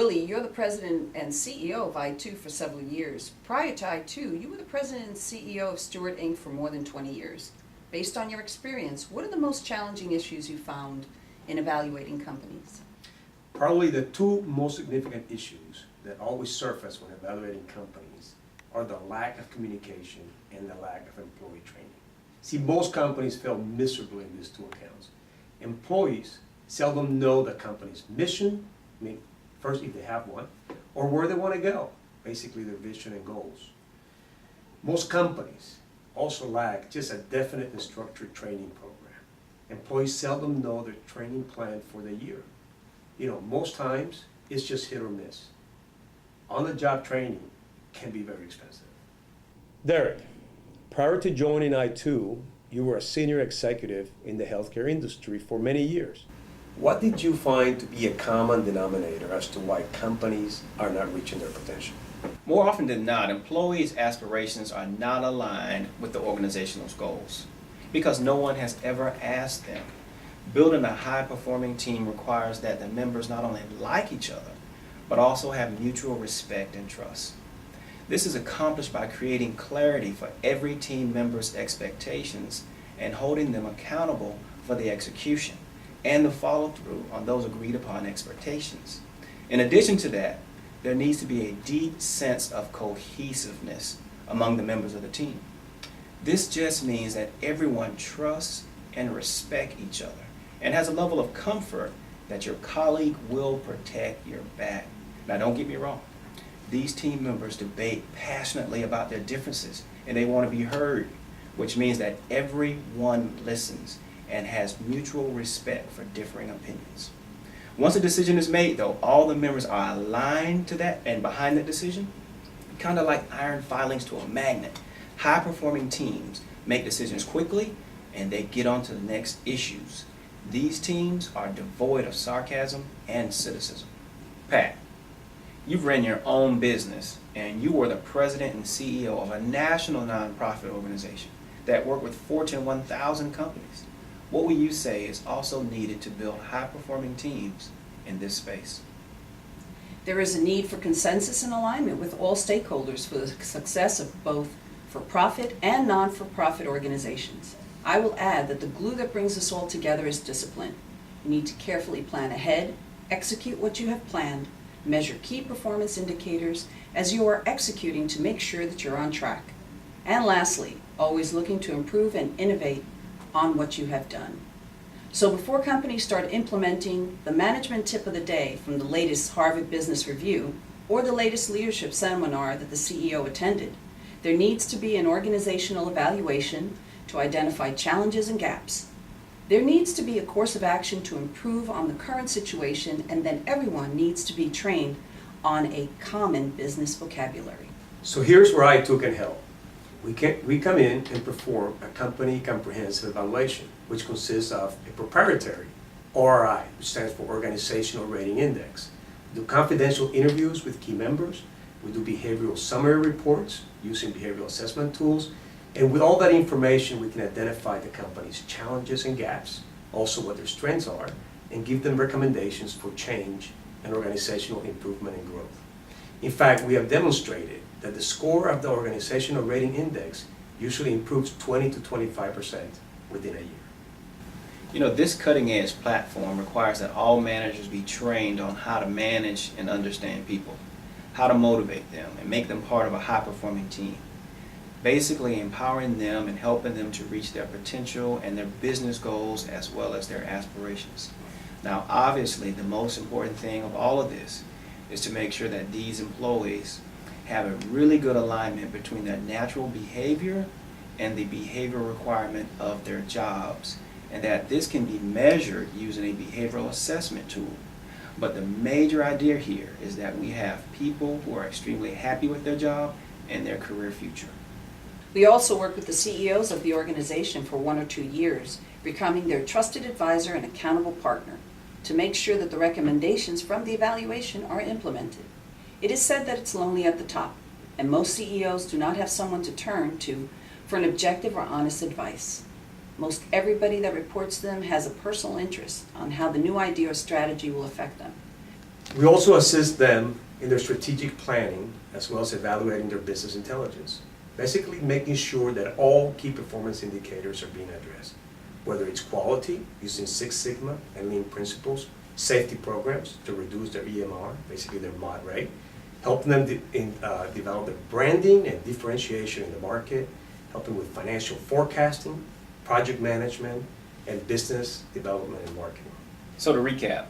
Willie, you're the president and CEO of I2 for several years. Prior to I2, you were the president and CEO of Stewart Inc. for more than 20 years. Based on your experience, what are the most challenging issues you found in evaluating companies? Probably the two most significant issues that always surface when evaluating companies are the lack of communication and the lack of employee training. See, most companies fail miserably in these two accounts. Employees seldom know the company's mission, first if they have one, or where they want to go, basically their vision and goals. Most companies also lack just a definite and structured training program. Employees seldom know their training plan for the year. Most times it's just hit or miss. On-the-job training can be very expensive. Derek, prior to joining I2, you were a senior executive in the healthcare industry for many years. What did you find to be a common denominator as to why companies are not reaching their potential? More often than not, employees' aspirations are not aligned with the organization's goals because no one has ever asked them. Building a high-performing team requires that the members not only like each other, but also have mutual respect and trust. This is accomplished by creating clarity for every team member's expectations and holding them accountable for the execution and the follow-through on those agreed-upon expectations. In addition to that, there needs to be a deep sense of cohesiveness among the members of the team. This just means that everyone trusts and respects each other and has a level of comfort that your colleague will protect your back. Now, don't get me wrong. These team members debate passionately about their differences and they want to be heard, which means that everyone listens and has mutual respect for differing opinions. Once a decision is made, though, all the members are aligned to that and behind that decision, kind of like iron filings to a magnet. High-performing teams make decisions quickly and they get on to the next issues. These teams are devoid of sarcasm and cynicism. Pat, you've ran your own business and you were the president and CEO of a national nonprofit organization that worked with Fortune 1000 companies. What will you say is also needed to build high-performing teams in this space? There is a need for consensus and alignment with all stakeholders for the success of both for-profit and non-for-profit organizations. I will add that the glue that brings us all together is discipline. You need to carefully plan ahead, execute what you have planned, measure key performance indicators as you are executing to make sure that you're on track. And lastly, always looking to improve and innovate on what you have done. So before companies start implementing the management tip of the day from the latest Harvard Business Review or the latest leadership seminar that the CEO attended, there needs to be an organizational evaluation to identify challenges and gaps. There needs to be a course of action to improve on the current situation, and then everyone needs to be trained on a common business vocabulary. So here's where I can help. We come in and perform a company comprehensive evaluation, which consists of a proprietary ORI, which stands for Organizational Rating Index. We do confidential interviews with key members. We do behavioral summary reports using behavioral assessment tools. And with all that information, we can identify the company's challenges and gaps, also what their strengths are, and give them recommendations for change and organizational improvement and growth. In fact, we have demonstrated that the score of the Organizational Rating Index usually improves 20 to 25% within a year. This cutting-edge platform requires that all managers be trained on how to manage and understand people, how to motivate them and make them part of a high-performing team, basically empowering them and helping them to reach their potential and their business goals as well as their aspirations. Now, obviously, the most important thing of all of this is to make sure that these employees have a really good alignment between their natural behavior and the behavioral requirement of their jobs, and that this can be measured using a behavioral assessment tool. But the major idea here is that we have people who are extremely happy with their job and their career future. We also work with the CEOs of the organization for 1 or 2 years, becoming their trusted advisor and accountable partner to make sure that the recommendations from the evaluation are implemented. It is said that it's lonely at the top, and most CEOs do not have someone to turn to for an objective or honest advice. Most everybody that reports to them has a personal interest on how the new idea or strategy will affect them. We also assist them in their strategic planning as well as evaluating their business intelligence. Basically making sure that all key performance indicators are being addressed, whether it's quality using Six Sigma and Lean principles, safety programs to reduce their EMR, basically their mod rate, helping them develop their branding and differentiation in the market, helping with financial forecasting, project management, and business development and marketing. So to recap,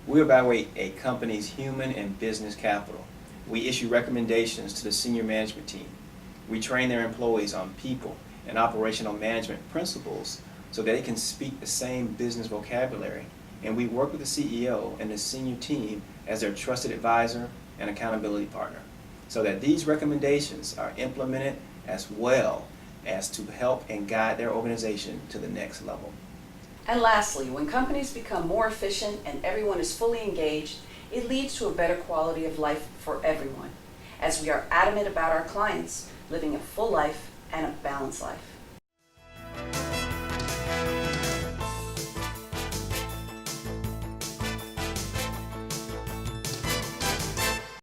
we evaluate a company's human and business capital. We issue recommendations to the senior management team. We train their employees on people and operational management principles so that they can speak the same business vocabulary. And we work with the CEO and the senior team as their trusted advisor and accountability partner so that these recommendations are implemented as well as to help and guide their organization to the next level. And lastly, when companies become more efficient and everyone is fully engaged, it leads to a better quality of life for everyone, as we are adamant about our clients living a full life and a balanced life.